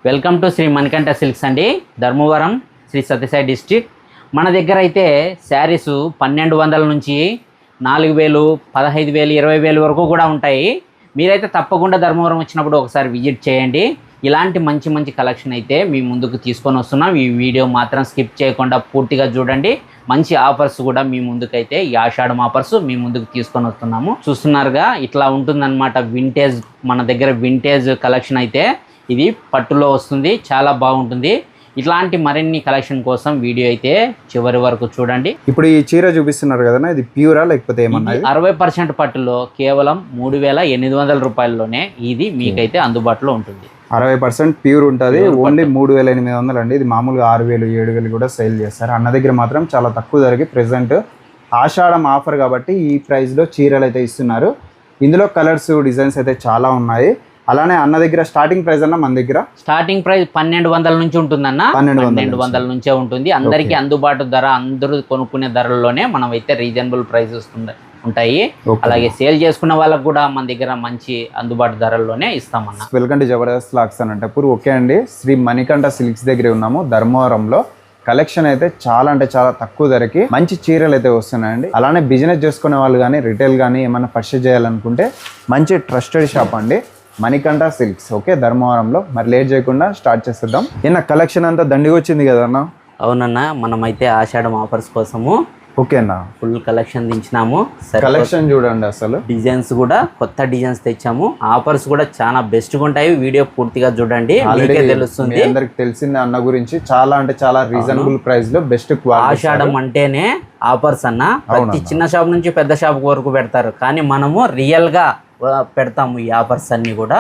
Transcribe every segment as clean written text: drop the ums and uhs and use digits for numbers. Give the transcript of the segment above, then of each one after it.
Welcome to Shri Manikanta silks అండి, Dharmavaram, Shri Sathya Sai district. మన దగ్గర అయితే శారీస్ 1200 నుంచి 4000, 15,000, 20,000 వరకు కూడా ఉంటాయి. మీరైతే తప్పకుండా ధర్మవరం వచ్చినప్పుడు ఒకసారి విజిట్ చేయండి. ఇలాంటి మంచి మంచి కలెక్షన్ అయితే మీ ముందుకు తీసుకొని వస్తున్నాం. ఈ వీడియో మాత్రం స్కిప్ చేయకుండా పూర్తిగా చూడండి. మంచి ఆఫర్స్ కూడా మీ ముందుకైతే ఈ ఆషాఢం ఆఫర్స్ మీ ముందుకు తీసుకొని వస్తున్నాము. చూస్తున్నారుగా, ఇట్లా ఉంటుందన్నమాట వింటేజ్. మన దగ్గర వింటేజ్ కలెక్షన్ అయితే ఇది పట్టులో వస్తుంది, చాలా బాగుంటుంది. ఇట్లాంటి మరిన్ని కలెక్షన్ కోసం వీడియో అయితే చివరి వరకు చూడండి. ఇప్పుడు ఈ చీర చూపిస్తున్నారు కదా, ఇది ప్యూరా లేకపోతే ఏమన్నా? 60% పట్టులో కేవలం 3,800 రూపాయల్లోనే ఇది మీకైతే అందుబాటులో ఉంటుంది. 60% ప్యూర్ ఉంటుంది. ఓన్లీ 3,800 అండి. ఇది మామూలుగా 6,000, 7,000 కూడా సేల్ చేస్తారు. అన్న దగ్గర మాత్రం చాలా తక్కువ ధరకి ప్రెసెంట్ ఆషాఢం ఆఫర్ కాబట్టి ఈ ప్రైస్లో చీరలు అయితే ఇస్తున్నారు. ఇందులో కలర్స్, డిజైన్స్ అయితే చాలా ఉన్నాయి. అలానే అన్న దగ్గర స్టార్టింగ్ ప్రైస్ అన్న మన దగ్గర స్టార్టింగ్ ప్రైస్ 1,200 నుంచి ఉంటుందన్న. 1,200 నుంచే ఉంటుంది. అందరికీ అందుబాటు ధర, అందరూ కొనుక్కునే ధరల్లోనే మనం అయితే రీజనబుల్ ప్రైసెస్ ఉంటాయి. అలాగే సేల్ చేసుకున్న వాళ్ళకు కూడా మన దగ్గర మంచి అందుబాటు ధరల్లోనే ఇస్తామన్న. వెల్కమ్ టు జబర్దస్త్ లాక్స్ అనంతపూర్. ఓకే అండి, శ్రీ మణికంఠ సిల్క్స్ దగ్గర ఉన్నాము ధర్మవరంలో. కలెక్షన్ అయితే చాలా అంటే చాలా తక్కువ ధరకి మంచి చీరలు అయితే వస్తున్నాయండి. అలానే బిజినెస్ చేసుకునే వాళ్ళు కానీ, రిటైల్ కానీ ఏమైనా పర్చేజ్ చేయాలనుకుంటే మంచి ట్రస్టెడ్ షాప్ అండి మణికంఠ సిల్క్స్. ఓకే, ధర్మవరంలో. మరి లేట్ చేయకుండా స్టార్ట్ చేసేద్దాం. ఏనా కలెక్షన్ అంతా దండిగా వచ్చింది కదన్నా? అవునన్నా, మనమైతే ఆషాఢం ఆఫర్స్ కోసము ఓకేనా ఫుల్ కలెక్షన్ దించినాము. కలెక్షన్ చూడండి, అసలు డిజైన్స్ కూడా కొత్త డిజైన్స్ తెచ్చాము. ఆఫర్స్ కూడా చాలా బెస్ట్ గా ఉంటాయి. వీడియో పూర్తిగా చూడండి, తెలుస్తుంది. అందరికి తెలిసింది అన్న గురించి. చాలా అంటే చాలా రీజనబుల్ ప్రైస్ లో బెస్ట్ క్వాలిటీ. ఆషాఢం అంటేనే ఆఫర్స్ అన్న. ప్రతి చిన్న షాప్ నుంచి పెద్ద షాప్ వరకు పెడతారు, కానీ మనము రియల్ గా పెడతాము. ఈ ఆఫర్స్ అన్ని కూడా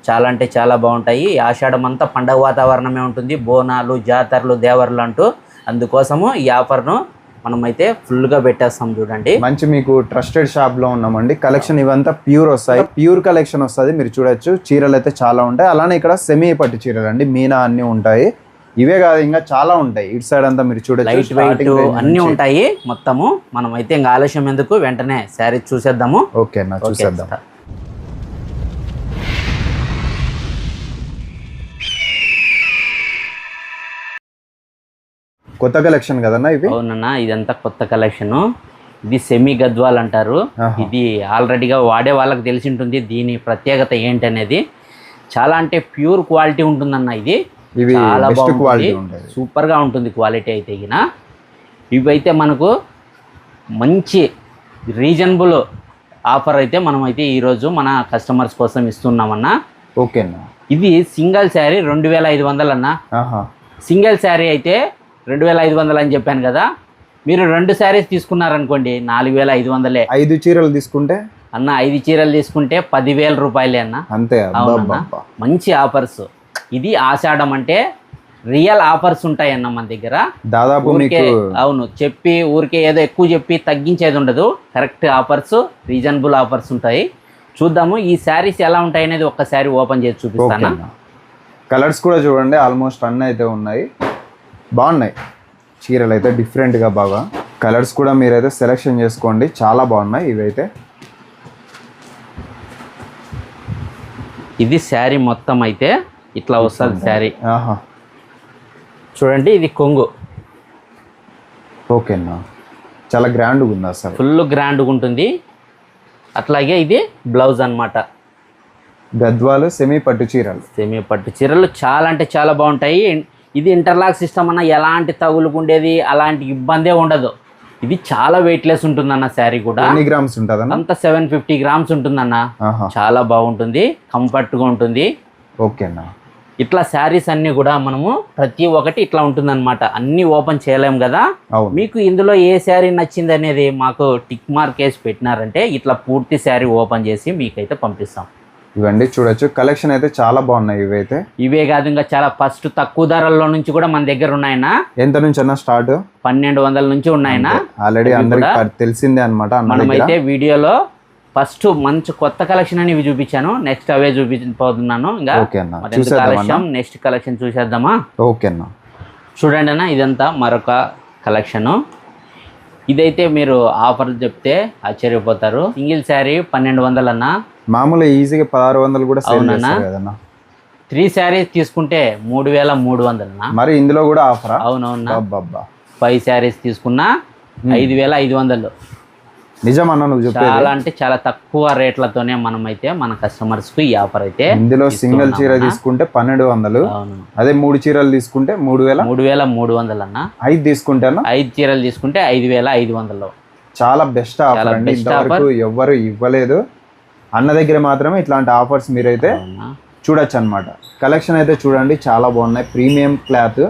చాలా అంటే చాలా బాగుంటాయి. ఈ ఆషాఢం అంతా పండగ వాతావరణమే ఉంటుంది. బోనాలు, జాతరలు, దేవర్లు అంటూ. అందుకోసము ఈ ఆఫర్ను మనమైతే ఫుల్గా పెట్టేస్తాం. చూడండి, మంచి మీకు ట్రస్టెడ్ షాప్ లో ఉన్నామండి. కలెక్షన్ ఇవంతా ప్యూర్ వస్తాయి, ప్యూర్ కలెక్షన్ వస్తుంది. మీరు చూడొచ్చు, చీరలు అయితే చాలా ఉంటాయి. అలానే ఇక్కడ సెమీ పట్టు చీరలు అండి, మీనా అన్ని ఉంటాయి. ఇవే కాదు, ఇంకా చాలా ఉంటాయి. ఇటు సైడ్ అంతా మీరు చూడొచ్చు, లైట్ వెయిట్ అన్ని ఉంటాయి మొత్తము. మనమైతే ఇంకా ఆలస్యం ఎందుకు, వెంటనే శారీ చూసేద్దాము. ఓకేనా, చూసేద్దాం. కొత్త కలెక్షన్ కదన్నా ఇది? అవునన్నా, ఇదంతా కొత్త కలెక్షన్. ఇది సెమీ గద్వాల్ అంటారు. ఇది ఆల్రెడీగా వాడే వాళ్ళకి తెలిసి ఉంటుంది దీని ప్రత్యేకత ఏంటనేది. చాలా అంటే ప్యూర్ క్వాలిటీ ఉంటుందన్న. ఇది చాలా బాగుంటుంది, సూపర్ గా ఉంటుంది క్వాలిటీ అయితే. ఇవైతే మనకు మంచి రీజనబుల్ ఆఫర్ అయితే మనమైతే ఈరోజు మన కస్టమర్స్ కోసం ఇస్తున్నామన్నా. ఓకేనా, ఇది సింగిల్ శారీ 2,500 అన్న. సింగిల్ శారీ అయితే 2,500 అని చెప్పాను కదా. మీరు 2 శారీస్ తీసుకున్నారనుకోండి 4,500. 5 చీరలు తీసుకుంటే అన్న, 5 చీరలు తీసుకుంటే 10,000 రూపాయలే అన్న. అంతే. మంచి ఆఫర్స్. ఇది ఆషాఢం అంటే రియల్ ఆఫర్స్ ఉంటాయన్న మన దగ్గర. దాదాపు అవును, చెప్పి ఊరికే ఏదో ఎక్కువ చెప్పి తగ్గించేది ఉండదు. కరెక్ట్ ఆఫర్స్, రీజనబుల్ ఆఫర్స్ ఉంటాయి. చూద్దాము ఈ శారీస్ ఎలా ఉంటాయి అనేది ఒక్కసారి ఓపెన్ చేసి చూపిస్తాను. కలర్స్ కూడా చూడండి, ఆల్మోస్ట్ అన్నీ అయితే ఉన్నాయి. బాగున్నాయి చీరలు అయితే, డిఫరెంట్గా బాగా. కలర్స్ కూడా మీరైతే సెలెక్షన్ చేసుకోండి, చాలా బాగున్నాయి ఇవైతే. ఇది శారీ మొత్తం అయితే ఇట్లా వస్తుంది శారీ. చూడండి, ఇది కొంగు. ఓకేనా, చాలా గ్రాండ్గా ఉంది అసలు, ఫుల్ గ్రాండ్గా ఉంటుంది. అట్లాగే ఇది బ్లౌజ్ అన్నమాట. గద్వాలు సెమీ పట్టు చీరలు. సెమీ పట్టు చీరలు చాలా అంటే చాలా బాగుంటాయి. ఇది ఇంటర్లాక్ సిస్టమ్ అన్న, ఎలాంటి తగులుకుండేది అలాంటి ఇబ్బందే ఉండదు. ఇది చాలా వెయిట్లెస్ ఉంటుందన్న. శారీ కూడా ఎన్ని గ్రామ్స్ ఉంటుంది? అంత 750 గ్రామ్స్ ఉంటుందన్న. చాలా బాగుంటుంది, కంఫర్ట్గా ఉంటుంది. ఓకేనా, ఇట్లా శారీస్ అన్ని కూడా మనము ప్రతి ఒక్కటి ఇట్లా ఉంటుందన్నమాట. అన్ని ఓపెన్ చేయలేము కదా. మీకు ఇందులో ఏ శారీ నచ్చింది అనేది మాకు టిక్ మార్క్ వేసి పెట్టినారంటే ఇట్లా పూర్తి శారీ ఓపెన్ చేసి మీకైతే పంపిస్తాం. ఇవన్నీ చూడొచ్చు, కలెక్షన్ అయితే చాలా బాగున్నాయి. ఇవైతే ఇవే కాదు, ఇంకా చాలా ఫస్ట్ తక్కువ ధరల్లో నుంచి కూడా మన దగ్గర ఉన్నాయన. ఎంత నుంచి అన్న స్టార్ట్? 1,200 నుంచి ఉన్నాయన. ఆల్రెడీ అందరికి తెలిసిందే అనమాట. మనమైతే వీడియోలో ఫస్ట్ మంచి కొత్త కలెక్షన్ అని ఇవి చూపించాను. నెక్స్ట్ అవే చూపించబోతున్నాను. ఇంకా నెక్స్ట్ కలెక్షన్ చూసేద్దామా? ఓకేనా, చూడండి అన్న, ఇదంతా మరొక కలెక్షను. ఇదైతే మీరు ఆఫర్ చెప్తే ఆశ్చర్యపోతారు. సింగిల్ శారీ 1,200 అన్న. మామూలు ఈజీగా 1,600 కూడా సేల్ చేస్తారు కదన్నా. 3 శారీస్ తీసుకుంటే 3,300 మరి ఇందులో కూడా ఆఫరా? అవునవునా. అబ్బబ్బా. 5 శారీస్ తీసుకున్నా 5,500. నిజమన్నా నువ్వు చెప్పేది? చాలా అంటే చాలా తక్కువ రేట్లతోనే మనం అయితే మన కస్టమర్స్ కు ఈ ఆఫర్ అయితే ఇందులో సింగిల్ చీర తీసుకుంటే 1,200. అవును. అదే 3 చీరలు తీసుకుంటే 3,300 అన్న. 5 తీసుకుంటే 5 చీరలు తీసుకుంటే 5,500. చాలా బెస్ట్ ఆఫర్ అండి. ఇంతవరకు ఎవ్వరు ఇవ్వలేదు. అన్న దగ్గర మాత్రమే ఇట్లాంటి ఆఫర్స్ మీరైతే చూడొచ్చు అన్నమాట. కలెక్షన్ అయితే చూడండి, చాలా బాగున్నాయి. ప్రీమియం క్లాత్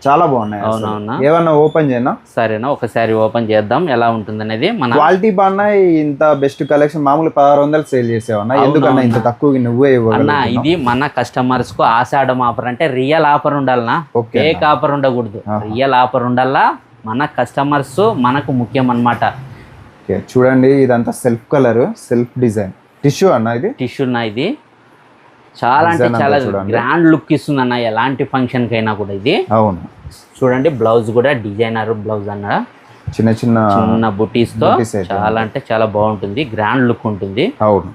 చాలా బాగున్నాయి. అవునవునా. ఏమన్నా ఓపెన్ చేయనా? సరేనా, ఒకసారి ఓపెన్ చేద్దాం ఎలా ఉంటుంది అనేది. మన క్వాలిటీ బాగున్నాయి. ఇంత బెస్ట్ కలెక్షన్ మామూలు 1,600 సేల్ చేసేవన్నా, ఎందుకన్నా ఇంత తక్కువ నువ్వే అన్న? ఇవ్వగలవు? ఇది మన కస్టమర్స్ కు ఆషాఢం ఆఫర్ అంటే రియల్ ఆఫర్ ఉండాలనా, ఫేక్ ఆఫర్ ఉండకూడదు. రియల్ ఆఫర్ ఉండాలా. మన కస్టమర్స్ మనకు ముఖ్యం అన్నమాట. చూడండి, ఇదంతా self colour, self design tissue అన్న. ఇది టిష్యూ అన్న. ఇది చాలా అంటే చాలా గ్రాండ్ లుక్ ఇస్తుంది అన్న, ఎలాంటి ఫంక్షన్ కైనా కూడా. ఇది అవును. చూడండి, బ్లౌజ్ కూడా డిజైనర్ బ్లౌజ్ అన్న, చిన్న చిన్న చిన్న బుటీస్ తో చాలా అంటే చాలా బాగుంటుంది, గ్రాండ్ లుక్ ఉంటుంది. అవును.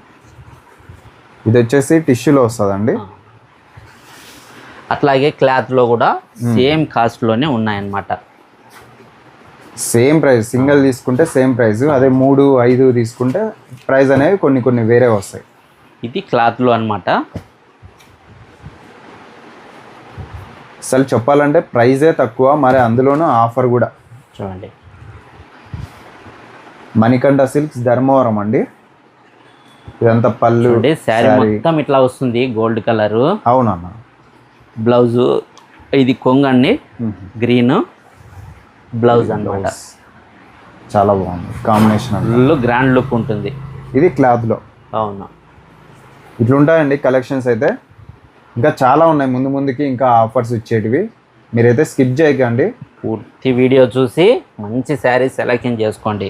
ఇది వచ్చేసి టిష్యూలో వస్తుందండి. అట్లాగే క్లాత్ లో కూడా సేమ్ కాస్ట్ లోనే ఉన్నాయన్నమాట. Same price. సింగిల్ తీసుకుంటే సేమ్ ప్రైస్, అదే 3, 5 తీసుకుంటే ప్రైస్ అనేవి కొన్ని కొన్ని వేరే వస్తాయి. ఇది క్లాత్ లో అన్నమాట. అసలు చెప్పాలంటే ప్రైజే తక్కువ, మరి అందులోనూ ఆఫర్ కూడా. చూడండి, మణికంఠ సిల్క్స్ ధర్మవరం అండి. ఇదంతా పళ్ళు. శారీ మొత్తం ఇట్లా వస్తుంది, గోల్డ్ కలర్. అవునన్న. బ్లౌజ్ ఇది కొంగండి, గ్రీన్ బ్లౌజ్ అన్నమాట. చాలా బాగుంది కాంబినేషన్. ఫుల్ గ్రాండ్ లుక్ ఉంటుంది ఇది క్లాత్ లో. అవును. ఇట్లుంటాయండి కలెక్షన్స్ అయితే. ఇంకా చాలా ఉన్నాయి ముందు ముందుకి, ఇంకా ఆఫర్స్ ఇచ్చేటివి. మీరైతే స్కిప్ చేయకండి, పూర్తి వీడియో చూసి మంచి శారీస్ సెలెక్షన్ చేసుకోండి.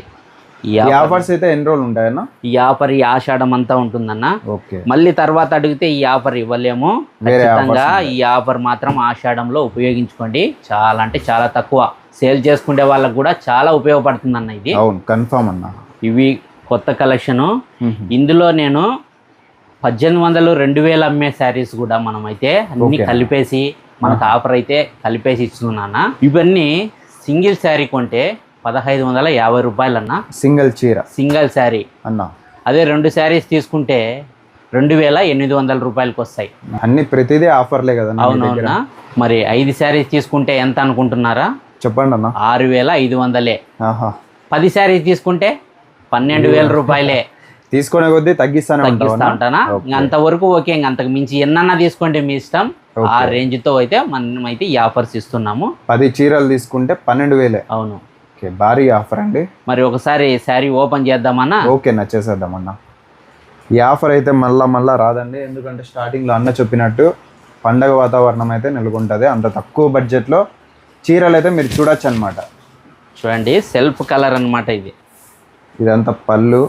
ఈ ఆఫర్స్ అయితే ఎన్ని రోజులు ఉంటాయన్నా? ఈ ఆఫర్ ఈ ఆషాఢం అంతా ఉంటుందన్న. ఓకే. మళ్ళీ తర్వాత అడిగితే ఈ ఆఫర్ ఇవ్వలేము. ఖచ్చితంగా ఈ ఆఫర్ మాత్రం ఆషాఢంలో ఉపయోగించుకోండి. చాలా అంటే చాలా తక్కువ. సేల్ చేసుకునే వాళ్ళకి కూడా చాలా ఉపయోగపడుతుంది అన్న ఇది. అవును, కన్ఫర్మ్ అన్న. ఇవి కొత్త కలెక్షను. ఇందులో నేను 1,800, 2,000 అమ్మే శారీస్ కూడా మనం అయితే అన్ని కలిపేసి మనకు ఆఫర్ అయితే కలిపేసి ఇస్తున్నానా. ఇవన్నీ సింగిల్ శారీ కొంటే 1,550 రూపాయలు అన్న. సింగిల్ చీర, సింగిల్ శారీ అన్న. అదే 2 శారీస్ తీసుకుంటే 2,800 రూపాయలకి వస్తాయి. అన్ని ప్రతిదీ ఆఫర్లే కదా? అవునవునా. మరి 5 శారీస్ తీసుకుంటే ఎంత అనుకుంటున్నారా? చెప్పండి అన్న. 6,500. 10 శారీస్ తీసుకుంటే 12,000 రూపాయలే. తీసుకునే కొద్దీ తగ్గిస్తా ఉంటానా. అంతవరకు ఓకే, అంతకు మించి ఎన్నన్నా తీసుకోండి, మీ ఇష్టం. ఆ రేంజ్ తో అయితే మనం అయితే ఈ ఆఫర్స్ ఇస్తున్నాము. 10 చీరలు తీసుకుంటే 12,000. అవును. భారీ ఆఫర్ అండి. మరి ఒకసారి శారీ ఓపెన్ చేద్దామన్నా? ఓకే, నచ్చేసేద్దామన్నా. ఈ ఆఫర్ అయితే మళ్ళా రాదండి, ఎందుకంటే స్టార్టింగ్లో అన్న చెప్పినట్టు పండగ వాతావరణం అయితే నెలకొంటుంది. అంత తక్కువ బడ్జెట్లో చీరలు అయితే మీరు చూడొచ్చు అనమాట. చూడండి, సెల్ఫ్ కలర్ అనమాట ఇది. ఇదంతా పళ్ళు,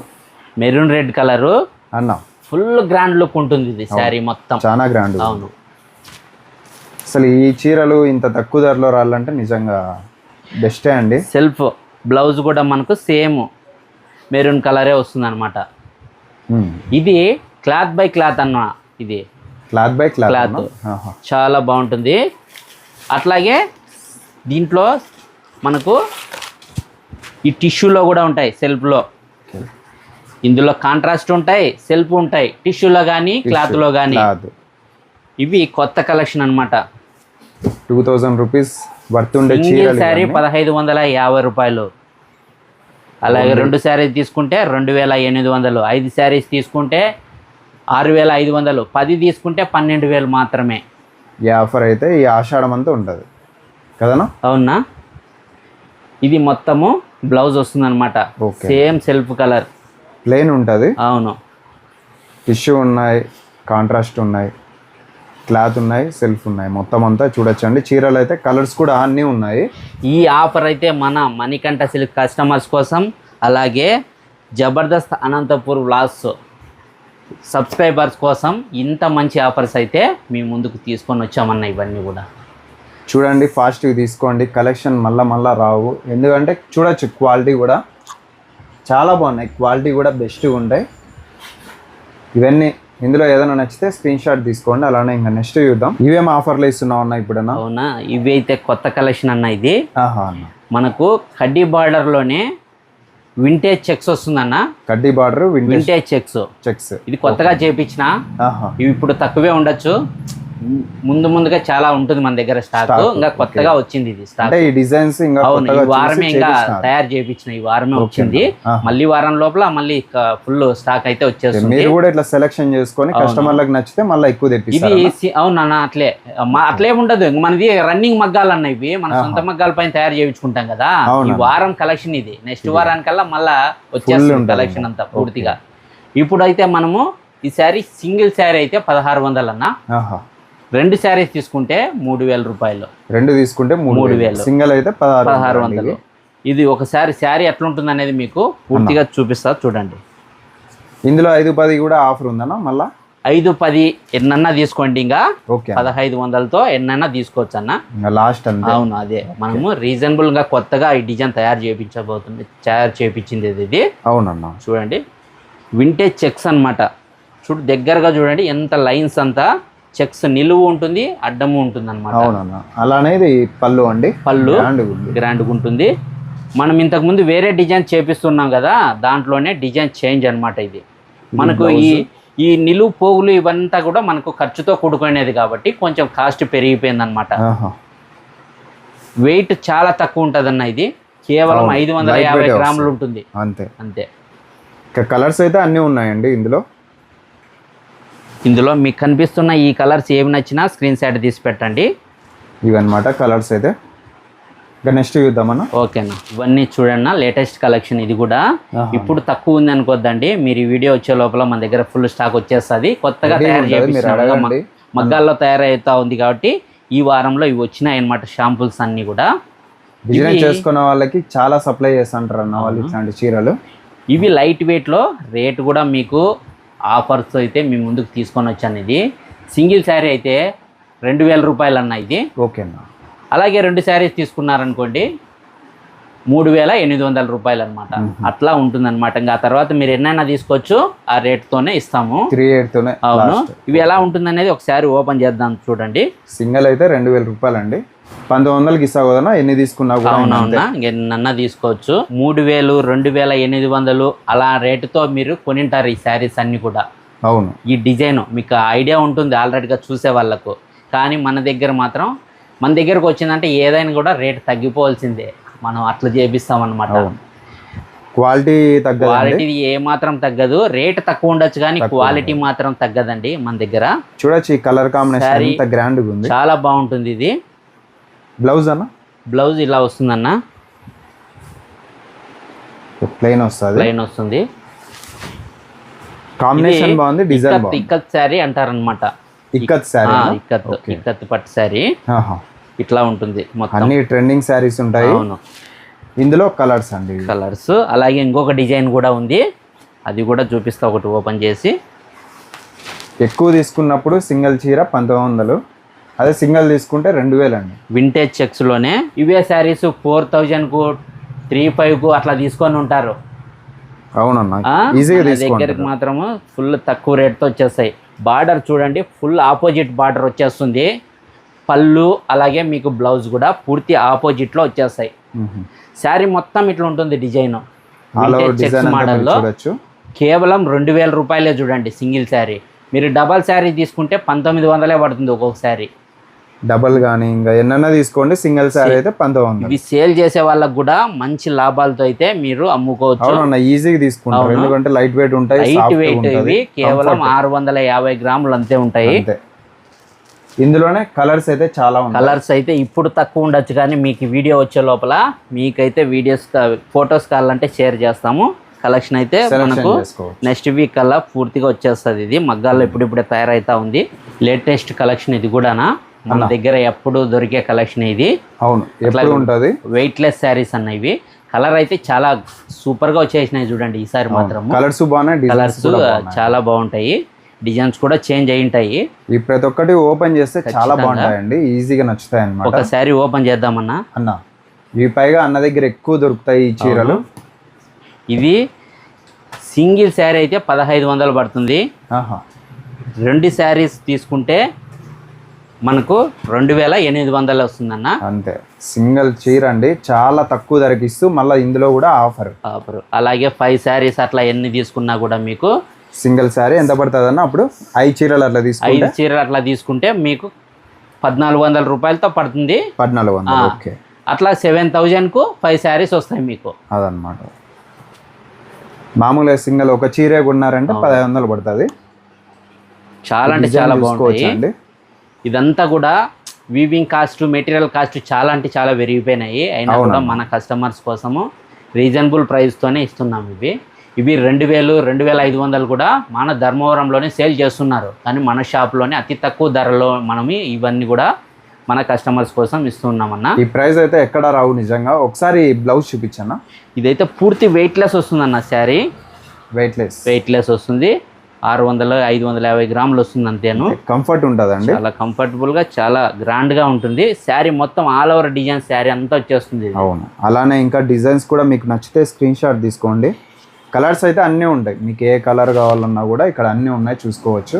మెరూన్ రెడ్ కలరు అన్న. ఫుల్ గ్రాండ్ లుక్ ఉంటుంది ఇది శారీ మొత్తం. చాలా గ్రాండ్. అవును. అసలు ఈ చీరలు ఇంత తక్కువ ధరలో రావాలంటే నిజంగా బెస్టే అండి. సెల్ఫ్ బ్లౌజ్ కూడా మనకు సేమ్ మెరూన్ కలరే వస్తుంది అనమాట. ఇది క్లాత్ బై క్లాత్ అన్న. ఇది క్లాత్ బై క్లాత్ చాలా బాగుంటుంది. అట్లాగే దీంట్లో మనకు ఈ టిష్యూలో కూడా ఉంటాయి, సెల్ఫ్లో. ఇందులో కాంట్రాస్ట్ ఉంటాయి, సెల్ఫ్ ఉంటాయి, టిష్యూలో కానీ క్లాత్లో కానీ. ఇవి కొత్త కలెక్షన్ అనమాట. 2,000 రూపీస్ వర్త్ ఉండే శారీ 1,550 రూపాయలు. అలాగే 2 శారీస్ తీసుకుంటే 2,800. 5 శారీస్ తీసుకుంటే 6,500. 10 తీసుకుంటే 12,000 మాత్రమే. ఈ ఆఫర్ అయితే ఈ ఆషాఢం అంతా ఉంటుంది కదనా? అవునా. ఇది మొత్తము బ్లౌజ్ వస్తుంది అనమాట. సేమ్ సెల్ఫ్ కలర్, ప్లెయిన్ ఉంటుంది. అవును. టిష్యూ ఉన్నాయి, కాంట్రాస్ట్ ఉన్నాయి, క్లాత్ ఉన్నాయి, సెల్ఫ్ ఉన్నాయి. మొత్తం అంతా చూడొచ్చండి. చీరలు అయితే కలర్స్ కూడా అన్నీ ఉన్నాయి. ఈ ఆఫర్ అయితే మన మణికంఠ సిల్క్ కస్టమర్స్ కోసం, అలాగే జబర్దస్త్ అనంతపూర్ వ్లాగ్స్ సబ్స్క్రైబర్స్ కోసం ఇంత మంచి ఆఫర్స్ అయితే మీ ముందుకు తీసుకొని వచ్చామన్న. ఇవన్నీ కూడా చూడండి, ఫాస్ట్గా తీసుకోండి. కలెక్షన్ మళ్ళా రావు, ఎందుకంటే చూడొచ్చు క్వాలిటీ కూడా చాలా బాగున్నాయి. క్వాలిటీ కూడా బెస్ట్గా ఉంటాయి. ఇవన్నీ ఇందులో ఏదైనా నచ్చితే స్క్రీన్ షాట్ తీసుకోండి. అలానే ఇంకా నెక్స్ట్ చూద్దాం. ఇవేం ఆఫర్లు ఇస్తున్నావు అన్న ఇప్పుడన్నా? అవునా, ఇవి అయితే కొత్త కలెక్షన్ అన్న. ఇది ఆహా అన్న, మనకు కడ్డీ బార్డర్లోనే వింటేజ్ చెక్స్ వస్తుందన్న. కడ్డీ బార్డర్ వింటేజ్ చెక్స్ ఇది కొత్తగా చేపించిన. ఆహా, ఇవి ఇప్పుడు తక్కువే ఉండొచ్చు, ముందుగా చాలా ఉంటుంది మన దగ్గర స్టాక్. ఇంకా కొత్తగా వచ్చింది ఇది స్టాక్. అంటే ఈ డిజైన్స్ ఇంకా అవును, ఈ కొత్తగా వారమే చూసి ఇంకా చేపిస్తున్నారు. తయారు చేయించిన ఈ వారమే వచ్చింది. ఆహా. మళ్ళీ వారం లోపల మళ్ళీ ఫుల్ స్టాక్ అయితే వచ్చేస్తుంది. మీరు కూడా ఇట్లా సెలెక్షన్ చేసుకొని కస్టమర్లకు నచ్చితే మళ్ళీ ఎక్కువ ఇది తెప్పిస్తారు. అవునన్నా, అట్లే ఉండదు. ఇంక మనది రన్నింగ్ మగ్గాలు అన్న ఇవి. మన సొంత మగ్గాల పైన తయారు చేయించుకుంటాం కదా. ఈ వారం కలెక్షన్ ఇది. నెక్స్ట్ వారానికల్లా మళ్ళా వచ్చేస్తుంది కలెక్షన్ అంతా పూర్తిగా. ఇప్పుడైతే మనము ఈ శారీ సింగిల్ శారీ అయితే 1600 అన్న. ఆహా, 2 శారీస్ తీసుకుంటే 3000 రూపాయలు. 2 తీసుకుంటే 3000, సింగిల్ అయితే 1600. ఇది ఒకసారి శారీ ఎట్లా ఉంటుంది అనేది మీకు పూర్తిగా చూపిస్తా చూడండి. ఇందులో 5-10 కూడా ఆఫర్ ఉందన్నా మళ్ళా? 5-10 ఎన్నన్నా తీసుకోండి. ఇంకా ఓకే, 1500తో ఎన్నన్నా తీసుకోవచ్చు అన్న. ఇంకా లాస్ట్ అంతే. అవును, అదే మనము రీజనబుల్ గా కొత్తగా ఈ డిజైన్ తయారు చేయించింది ఇది. అవునన్నా, చూడండి వింటేజ్ చెక్స్ అన్నమాట. చూడు దగ్గరగా చూడండి, ఎంత లైన్స్ అంతా చెక్స్ నిలువు ఉంటుంది, అడ్డము ఉంటుంది అనమాట. అవునన్నా, అలానే ఇది పళ్ళు అండి. పళ్ళు గ్రాండ్గా ఉంటుంది. మనం ఇంతకు ముందు వేరే డిజైన్ చేపిస్తున్నాం కదా, దాంట్లోనే డిజైన్ చేంజ్ అన్నమాట. ఇది మనకు ఈ నిలువు పోగులు ఇవంతా కూడా మనకు ఖర్చుతో కూడుకునేది కాబట్టి కొంచెం కాస్ట్ పెరిగిపోయింది అనమాట. వెయిట్ చాలా తక్కువ ఉంటుంది అన్న. ఇది కేవలం 550 గ్రాములు ఉంటుంది అంతే. అంతే. కలర్స్ అయితే అన్నీ ఉన్నాయండి ఇందులో మీకు కనిపిస్తున్న ఈ కలర్స్ ఏమి నచ్చినా స్క్రీన్ షాట్ తీసి పెట్టండి. ఇవన్నమాట కలర్స్ అయితే. ఇంకా నెక్స్ట్ చూద్దామన్నా. ఓకేనా, ఇవన్నీ చూడండి లేటెస్ట్ కలెక్షన్. ఇది కూడా ఇప్పుడు తక్కువ ఉంది అనుకోద్దండి. మీరు ఈ వీడియో వచ్చే లోపల మన దగ్గర ఫుల్ స్టాక్ వచ్చేస్తుంది. కొత్తగా తయారు చేపిస్తున్నాం, మగ్గాల్లో తయారవుతా ఉంది కాబట్టి ఈ వారంలో ఇవి వచ్చినాయి అన్నమాట. షాంపుల్స్ అన్ని కూడా బిజినెస్ చేసుకున్న వాళ్ళకి చాలా సప్లై చేస్తుంటారు అన్న వాళ్ళు ఇట్లాంటి చీరలు. ఇవి లైట్ వెయిట్లో రేట్ కూడా మీకు ఆఫర్స్ అయితే మీ ముందుకు తీసుకొని వచ్చాను. ఇది సింగిల్ శారీ అయితే 2000 రూపాయలు అన్న ఇది. ఓకేనా, అలాగే 2 శారీస్ తీసుకున్నారనుకోండి 3800 రూపాయలు అనమాట. అట్లా ఉంటుందన్నమాట. ఇంకా ఆ తర్వాత మీరు ఎన్నైనా తీసుకోవచ్చు, ఆ రేట్తోనే ఇస్తాము. 3800తోనే. అవును, ఇవి ఎలా ఉంటుంది అనేది ఒకసారి ఓపెన్ చేద్దాం చూడండి. సింగిల్ అయితే 2000 రూపాయలు అండి. 1900కి ఇస్తావు కదన్నా, ఎన్ని తీసుకున్నా కూడా. అవునవునా, ఎన్నన్నా తీసుకోవచ్చు. 3000, 2800 అలా రేటుతో మీరు కొనింటారు ఈ శారీస్ అన్ని కూడా. అవును, ఈ డిజైన్ మీకు ఐడియా ఉంటుంది ఆల్రెడీగా చూసే వాళ్ళకు. కానీ మన దగ్గరకు వచ్చిందంటే ఏదైనా కూడా రేట్ తగ్గిపోవాల్సిందే. మనం అట్లా చేపిస్తాం అనమాట. క్వాలిటీ క్వాలిటీ ఏ మాత్రం తగ్గదు. రేట్ తక్కువ ఉండొచ్చు కానీ క్వాలిటీ మాత్రం తగ్గదండి మన దగ్గర. చూడొచ్చు ఈ కలర్ కాంబినేషన్ ఎంత గ్రాండ్ ఉంది, చాలా బాగుంటుంది. ఇది బ్లౌజ్ అన్న, బ్లౌజ్ ఇలా వస్తుందన్న. ప్లెయిన్ వస్తుంది. కాంబినేషన్ బాగుంది, డిజైన్ బాగుంది. ఇక్కత్ శారీ అంటారనమాట. ఇక్కత్ పట్టు శారీ ఇట్లా ఉంటుంది మొత్తం. అన్ని ట్రెండింగ్ శారీస్ ఉంటాయి. అవును, ఇందులో కలర్స్ అండి, కలర్స్. అలాగే ఇంకొక డిజైన్ కూడా ఉంది, అది కూడా చూపిస్తా ఒకటి ఓపెన్ చేసి. ఎక్కువ తీసుకున్నప్పుడు సింగిల్ చీర 1900, అదే సింగిల్ తీసుకుంటే 2000 అండి. వింటేజ్ చెక్స్ లోనే ఇవే శారీస్ 4000కు 3500కు అట్లా తీసుకొని ఉంటారు. అవునన్నా, ఈజీగా దగ్గరికి మాత్రము ఫుల్ తక్కువ రేట్తో వచ్చేస్తాయి. బార్డర్ చూడండి, ఫుల్ ఆపోజిట్ బార్డర్ వచ్చేస్తుంది. పళ్ళు అలాగే మీకు బ్లౌజ్ కూడా పూర్తి ఆపోజిట్లో వచ్చేస్తాయి. శారీ మొత్తం ఇట్లా ఉంటుంది డిజైన్. చెక్స్ మోడల్లో కేవలం 2000 రూపాయలే. చూడండి సింగిల్ శారీ. మీరు డబల్ శారీ తీసుకుంటే 1900 పడుతుంది ఒక్కొక్క శారీ. డబల్ కానీ ఇంకా ఎన్నైనా తీసుకోండి, సింగిల్ శారీ అయితే 1900. ఇవి సేల్ చేసే వాళ్ళకి కూడా మంచి లాభాలతో అయితే మీరు అమ్ముకోవచ్చు. అవునన్నా, ఈజీగా తీసుకుంటారు ఎందుకంటే లైట్ వెయిట్ ఉంటాయి. లైట్ వెయిట్ ఇవి కేవలం 650 గ్రాములు అంతే ఉంటాయి. ఇందులోనే కలర్స్ అయితే చాలా ఉన్నాయి. కలర్స్ అయితే ఇప్పుడు తక్కువ ఉండొచ్చు కానీ మీకు వీడియో వచ్చే లోపల మీకైతే ఫొటోస్ కావాలంటే షేర్ చేస్తాము. కలెక్షన్ అయితే మనకు నెక్స్ట్ వీక్ కల్లా పూర్తిగా వచ్చేస్తుంది. ఇది మగ్గాల్లో ఇప్పుడిప్పుడే తయారైతా ఉంది. లేటెస్ట్ కలెక్షన్ ఇది కూడానా, మన దగ్గర ఎప్పుడు దొరికే కలెక్షన్ ఇది. అవును, ఎప్పుడు ఉంటుంది. వెయిట్లెస్ శారీస్ అన్న ఇవి. కలర్ అయితే చాలా సూపర్ గా వచ్చేసినాయి చూడండి ఈసారి మాత్రం. కలర్స్ బాగున్నాయి, కలర్స్ చాలా బాగుంటాయి, డిజైన్స్ కూడా చేంజ్ అయి ఉంటాయి. ఈ ప్రతి ఒక్కటి ఓపెన్ చేస్తే చాలా బాగుంటాయండి, ఈజీగా నచ్చుతాయి అన్నమాట. ఒక శారీ ఓపెన్ చేద్దామన్నా. అన్న ఇవి పైగా అన్న దగ్గర ఎక్కువ దొరుకుతాయి ఈ చీరలు. ఇది సింగిల్ శారీ అయితే 1500 పడుతుంది. 2 శారీస్ తీసుకుంటే మనకు 2800 వస్తుందన్న. అంతే, సింగిల్ చీర అండి, చాలా తక్కువ ధరకి ఇస్తూ మళ్ళీ ఇందులో కూడా ఆఫర్. అలాగే 5 శారీస్ అట్లా ఎన్ని తీసుకున్నా కూడా మీకు సింగిల్ శారీ ఎంత పడుతుంది అన్న? అప్పుడు 5 చీరలు అట్లా తీసుకుంటే 5 చీరలు అట్లా తీసుకుంటే మీకు 1400 రూపాయలతో పడుతుంది. 1400. ఓకే, అట్లా 7000కు 5 శారీస్ వస్తాయి మీకు. అదనమాట. మామూలుగా సింగిల్ ఒక చీరే కొన్నారంటే 1500 పడుతుంది. చాలా అంటే చాలా బాగుంటాయి అండి. ఇదంతా కూడా వీవింగ్ కాస్ట్, మెటీరియల్ కాస్ట్ చాలా అంటే చాలా పెరిగిపోయినాయి. అయినా కూడా మన కస్టమర్స్ కోసము రీజనబుల్ ప్రైస్తోనే ఇస్తున్నాం. ఇవి 2000, 2500 కూడా మన ధర్మవరంలోనే సేల్ చేస్తున్నారు. కానీ మన షాప్లోనే అతి తక్కువ ధరలో మనం ఇవన్నీ కూడా మన కస్టమర్స్ కోసం ఇస్తున్నామన్న. ఈ ప్రైస్ అయితే ఎక్కడ రావు నిజంగా. ఒకసారి బ్లౌజ్ చూపించన్నా. ఇదైతే పూర్తి వెయిట్లెస్ వస్తుందన్న శారీ. వెయిట్లెస్ వస్తుంది. 600, 550 గ్రాములు వస్తుంది అంతేను. కంఫర్ట్ ఉంటుందండి, చాలా కంఫర్టబుల్గా, చాలా గ్రాండ్గా ఉంటుంది. శారీ మొత్తం ఆల్ ఓవర్ డిజైన్ శారీ అంతా వచ్చేస్తుంది. అవును, అలానే ఇంకా డిజైన్స్ కూడా మీకు నచ్చితే స్క్రీన్ షాట్ తీసుకోండి. కలర్స్ అయితే అన్నీ ఉంటాయి, మీకు ఏ కలర్ కావాలన్నా కూడా ఇక్కడ అన్నీ ఉన్నాయి, చూసుకోవచ్చు.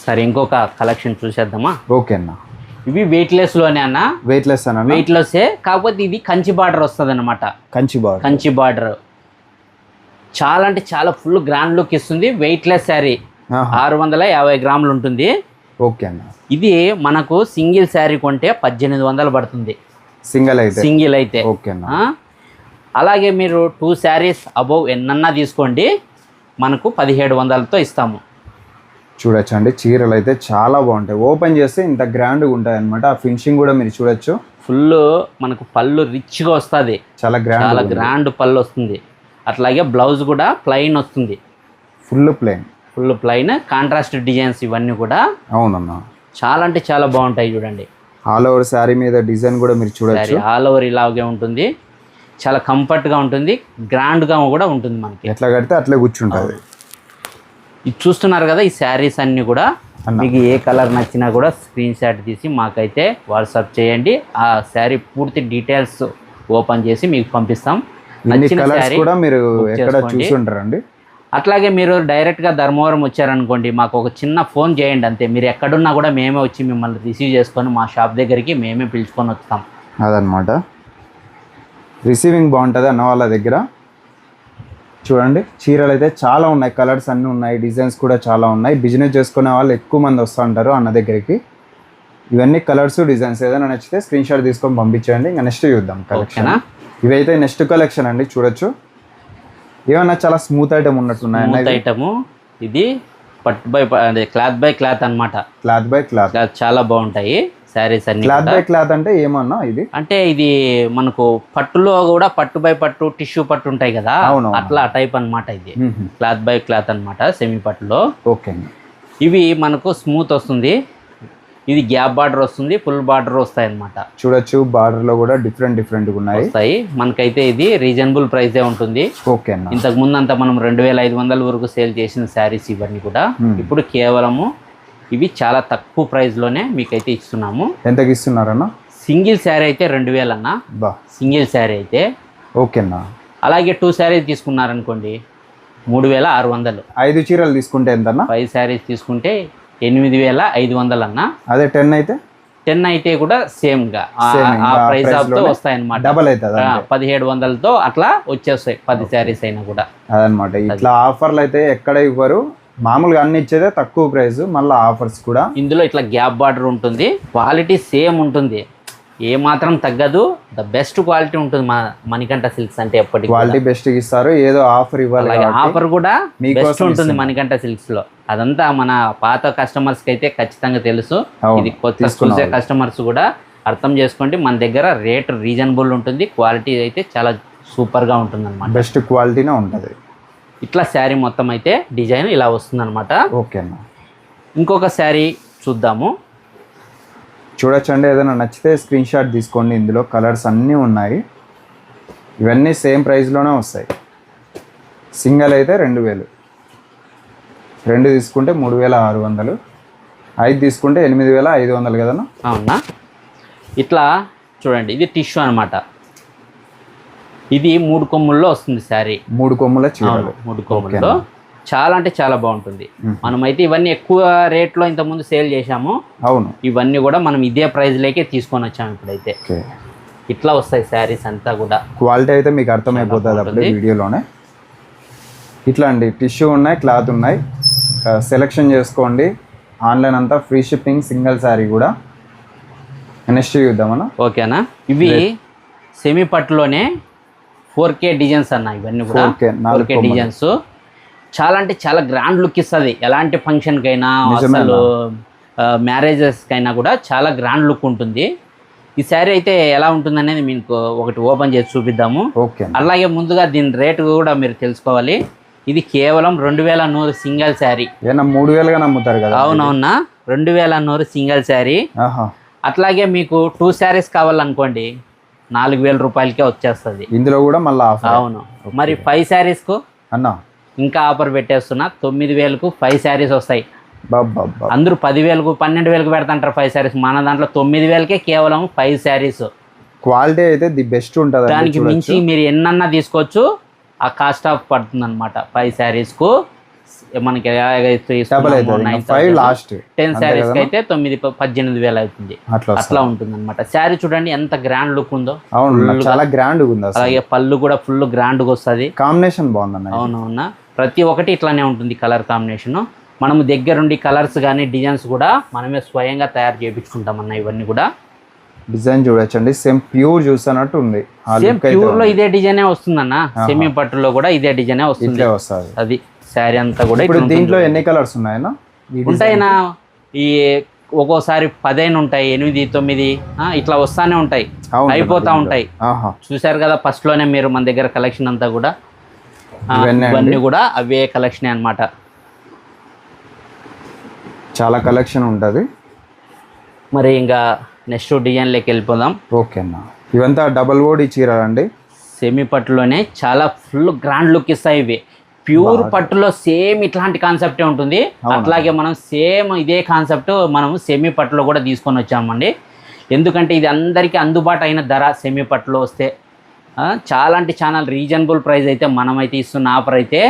సరే, ఇంకొక కలెక్షన్ చూసేద్దామా? ఓకే అన్న. ఇవి వెయిట్లెస్లోనే అన్న. వెయిట్లెస్ అన్న. వెయిట్లెస్సే, కాకపోతే ఇది కంచి బార్డర్ వస్తుంది అనమాట. కంచి బార్డర్ చాలా అంటే చాలా ఫుల్ గ్రాండ్ లుక్ ఇస్తుంది. వెయిట్లెస్ శారీ, 650 గ్రాములు ఉంటుంది. ఓకే అన్న. ఇది మనకు సింగిల్ శారీ కొంటే 1800 పడుతుంది. సింగిల్ అయితే. ఓకే అన్న. అలాగే మీరు 2 శారీస్ అబౌవ్ ఎన్నన్నా తీసుకోండి, మనకు 1700తో ఇస్తాము. చూడొచ్చండి, చీరలు అయితే చాలా బాగుంటాయి. ఓపెన్ చేస్తే ఇంత గ్రాండ్గా ఉంటాయి అనమాట. ఆ ఫినిషింగ్ కూడా మీరు చూడొచ్చు. ఫుల్ మనకు పళ్ళు రిచ్గా వస్తుంది, చాలా గ్రాండ్ పళ్ళు వస్తుంది. అట్లాగే బ్లౌజ్ కూడా ప్లెయిన్ వస్తుంది. ఫుల్ ప్లెయిన్ కాంట్రాస్ట్ డిజైన్స్ ఇవన్నీ కూడా. అవునన్నా, చాలా అంటే చాలా బాగుంటాయి. చూడండి, ఆల్ ఓవర్ శారీ మీద డిజైన్ కూడా మీరు చూడొచ్చు. ఆల్ ఓవర్ ఇలాగే ఉంటుంది. చాలా కంఫర్ట్గా ఉంటుంది, గ్రాండ్గా కూడా ఉంటుంది. మనకి ఎట్లా కడితే అట్లే కూర్చుంటుంది. ఇది చూస్తున్నారు కదా, ఈ శారీస్ అన్నీ కూడా మీకు ఏ కలర్ నచ్చినా కూడా స్క్రీన్ షాట్ తీసి మాకైతే వాట్సాప్ చేయండి. ఆ శారీ పూర్తి డీటెయిల్స్ ఓపెన్ చేసి మీకు పంపిస్తాం. నచ్చిన శారీ కూడా మీరు ఎక్కడ చూసుంటారండి. అట్లాగే మీరు డైరెక్ట్గా ధర్మవరం వచ్చారనుకోండి, మాకు ఒక చిన్న ఫోన్ చేయండి అంతే. మీరు ఎక్కడున్నా కూడా మేమే వచ్చి మిమ్మల్ని రిసీవ్ చేసుకొని మా షాప్ దగ్గరికి మేమే పిలుచుకొని వస్తాం. అదనమాట. రిసీవింగ్ బాగుంటుంది అన్న వాళ్ళ దగ్గర. చూడండి, చీరలు అయితే చాలా ఉన్నాయి, కలర్స్ అన్నీ ఉన్నాయి, డిజైన్స్ కూడా చాలా ఉన్నాయి. బిజినెస్ చేసుకునే వాళ్ళు ఎక్కువ మంది వస్తూ ఉంటారు అన్న దగ్గరికి. ఇవన్నీ కలర్స్, డిజైన్స్ ఏదైనా నచ్చితే స్క్రీన్ షాట్ తీసుకొని పంపించండి. ఇంకా నెక్స్ట్ చూద్దాం కలెక్షన్. ఇవైతే నెక్స్ట్ కలెక్షన్ అండి, చూడొచ్చు. ఏమన్నా చాలా స్మూత్ ఐటమ్ ఉన్నట్టున్నాయి. ఐటమ్ ఇది పట్టు బై క్లాత్ బై క్లాత్ అనమాట. క్లాత్ బై క్లాత్ చాలా బాగుంటాయి శారీస్ అన్ని. క్లాత్ బై క్లాత్ అంటే ఏమన్నా ఇది? అంటే ఇది మనకు పట్టులో కూడా పట్టు బై పట్టు, టిష్యూ పట్టు ఉంటాయి కదా, అట్లా టైప్ అనమాట. ఇది క్లాత్ బై క్లాత్ అనమాట, సెమీ పట్టులో. ఓకే. ఇవి మనకు స్మూత్ వస్తుంది. ఇది గ్యాప్ బార్డర్ వస్తుంది, ఫుల్ బార్డర్ వస్తాయి అనమాట. చూడొచ్చు, బార్డర్ లో కూడా డిఫరెంట్ వస్తాయి. మనకైతే ఇది రీజనబుల్ ప్రైసే ఉంటుంది. ఓకే. ఇంతకు ముందు అంతా మనం 2500 వరకు సేల్ చేసిన శారీస్ ఇవన్నీ కూడా ఇప్పుడు కేవలము ఇవి చాలా తక్కువ ప్రైస్ లోనే మీకైతే ఇస్తున్నాము. ఎంతకి ఇస్తున్నారన్నా? సింగిల్ శారీ అయితే 2000 అన్న. సింగిల్ శారీ అయితే. ఓకేనా. అలాగే 2 శారీస్ తీసుకున్నారనుకోండి 3600. 5 చీరలు తీసుకుంటే ఎంత? 5 శారీస్ తీసుకుంటే 8500 అన్న. అదే 10 అయితే? 10 అయితే కూడా సేమ్ గా ఆ ప్రైస్ ఆఫ్ తో వస్తాయి అన్నమాట. డబల్ అవుతుంది. 1700తో అట్లా వచ్చేస్తాయి 10 శారీస్ అయినా కూడా. అదనమాట. ఇట్లా ఆఫర్లు అయితే ఎక్కడ ఇవ్వరు. మామూలుగా అన్ని ఇచ్చేదే తక్కువ ప్రైస్, మళ్ళీ ఆఫర్స్ కూడా. ఇందులో ఇట్లా గ్యాప్ బార్డర్ ఉంటుంది, క్వాలిటీ సేమ్ ఉంటుంది, ఏ మాత్రం తగ్గదు. ద బెస్ట్ క్వాలిటీ ఉంటుంది మణికంఠ సిల్క్స్ అంటే. ఎప్పటికీ క్వాలిటీ బెస్ట్ ఇస్తారు. ఏదో ఆఫర్ ఇవ్వాలి, ఆఫర్ కూడా బెస్ట్ ఉంటుంది మణికంఠ సిల్క్స్ లో. అదంతా మన పాత కస్టమర్స్ కి అయితే ఖచ్చితంగా తెలుసు. ఇది కొత్త చూసే కస్టమర్స్ కూడా అర్థం చేసుకోండి. మన దగ్గర రేట్ రీజనబుల్ ఉంటుంది, క్వాలిటీ అయితే చాలా సూపర్ గా ఉంటుంది అనమాట. బెస్ట్ క్వాలిటీనే ఉంటుంది. ఇట్లా శారీ మొత్తం అయితే డిజైన్ ఇలా వస్తుంది అనమాట. ఓకే అన్న. ఇంకొక శారీ చూద్దాము. చూడొచ్చండి, ఏదైనా నచ్చితే స్క్రీన్ షాట్ తీసుకోండి. ఇందులో కలర్స్ అన్నీ ఉన్నాయి. ఇవన్నీ సేమ్ ప్రైస్లోనే వస్తాయి. సింగిల్ అయితే 2000, 2 తీసుకుంటే 3600, 5 తీసుకుంటే 8500 కదన్నా. అవునా. ఇట్లా చూడండి, ఇది టిష్యూ అనమాట. ఇది 3 కొమ్ముల్లో వస్తుంది శారీ. 3 కొమ్ముల చీరలు. 3 కొమ్ముల్లో చాలా అంటే చాలా బాగుంటుంది. మనమైతే ఇవన్నీ ఎక్కువ రేట్లో ఇంతకుముందు సేల్ చేశాము. అవును, ఇవన్నీ కూడా మనం ఇదే ప్రైస్లోకే తీసుకొని వచ్చాము ఇప్పుడైతే. ఓకే. ఇట్లా వస్తాయి శారీస్ అంతా కూడా. క్వాలిటీ అయితే మీకు అర్థమైపోతుంది అప్పుడే వీడియోలోనే. ఇట్లా అండి, టిష్యూ ఉన్నాయి, క్లాత్ ఉన్నాయి, సెలెక్షన్ చేసుకోండి. ఆన్లైన్ అంతా ఫ్రీ షిప్పింగ్, సింగిల్ శారీ కూడా. నెక్స్ట్ చూద్దామన్నా. ఓకేనా, ఇవి సెమీ పట్టులోనే 4K డిజైన్స్ అన్న. ఇవన్నీ కూడా 4K డిజైన్స్. చాలా అంటే చాలా గ్రాండ్ లుక్ ఇస్తుంది. ఎలాంటి ఫంక్షన్కైనా, అసలు మ్యారేజెస్కైనా కూడా చాలా గ్రాండ్ లుక్ ఉంటుంది. ఈ శారీ అయితే ఎలా ఉంటుంది అనేది మీకు ఒకటి ఓపెన్ చేసి చూపిద్దాము. అలాగే ముందుగా దీని రేటు కూడా మీరు తెలుసుకోవాలి. ఇది కేవలం 2100 సింగిల్ శారీ. 3000గా నమ్ముతారు కదా. అవునవునా, 2100 సింగిల్ శారీ. అట్లాగే మీకు 2 శారీస్ కావాలనుకోండి 4000 రూపాయలకే వచ్చేస్తుంది. ఇందులో కూడా మళ్ళీ ఆఫర్. అవును, మరి 5 శారీస్కు అన్న ఇంకా ఆఫర్ పెట్టేస్తున్నా. 9000కు 5 శారీస్ వస్తాయి. అందరూ 10,000కు 12,000కు పెడతాంటారు 5 శారీస్. మన దాంట్లో 9000కే కేవలం 5 శారీస్. క్వాలిటీ అయితే ది బెస్ట్ ఉంటుంది. దానికి మించి మీరు ఎన్నన్నా తీసుకోవచ్చు. ఆ కాస్ట్ ఆఫ్ పడుతుంది అనమాట. 5 శారీస్కు మనకి 10 శారీస్కి అయితే 18,000 అవుతుంది. అట్లా ఉంటుంది అనమాట. శారీ చూడండి ఎంత గ్రాండ్ లుక్ ఉందో. చాలా గ్రాండ్ ఉంది. అలాగే పళ్ళు కూడా ఫుల్ గ్రాండ్గా వస్తుంది. కాంబినేషన్ బాగుంది. అవునవునా, ప్రతి ఒక్కటి ఇట్లానే ఉంటుంది కలర్ కాంబినేషన్. మనము దగ్గరుండి కలర్స్ కానీ డిజైన్స్ కూడా మనమే స్వయంగా తయారు చేయించుకుంటాం అన్న. ఇవన్నీ కూడా డిజైన్ చూడొచ్చండి, సేమ్ ప్యూర్ చూస్తున్నట్టు ఉంది. సేమ్ ప్యూర్ లో ఇదే డిజైనే వస్తుందన్న. సెమీ పట్టులో కూడా ఇదే డిజైనే వస్తుంది. అది శారీ అంతా కూడా. ఇప్పుడు దీంట్లో ఎన్ని కలర్స్ ఉన్నాయన్నా? ఉంటాయినా, ఈ ఒక్కోసారి 10 ఉంటాయి, 8, 9 ఇట్లా వస్తానే ఉంటాయి, అయిపోతా ఉంటాయి. చూసారు కదా ఫస్ట్ లోనే మీరు మన దగ్గర కలెక్షన్ అంతా కూడా. ఇవన్నీ కూడా అవే కలెక్షన్ అన్నమాట. చాలా కలెక్షన్ ఉంటుంది. మరి ఇంకా నెక్స్ట్ డిజైన్లోకి వెళ్ళిపోదాం. ఓకే అన్న, ఇవంతా డబల్ ఓడి చీరలు అండి. సెమీ పట్టులోనే చాలా ఫుల్ గ్రాండ్ లుక్ ఇస్తాయి ఇవి. ప్యూర్ పట్టులో సేమ్ ఇట్లాంటి కాన్సెప్టే ఉంటుంది. అట్లాగే మనం సేమ్ ఇదే కాన్సెప్ట్ మనం సెమీ పట్టులో కూడా తీసుకొని వచ్చామండి. ఎందుకంటే ఇది అందరికీ అందుబాటు అయిన ధర. సెమీ పట్టులో వస్తే చాలా అంటే చాలా రీజనబుల్ ప్రైస్. అయితే మనమైతే ఇస్తున్న ఆఫర్ అయితే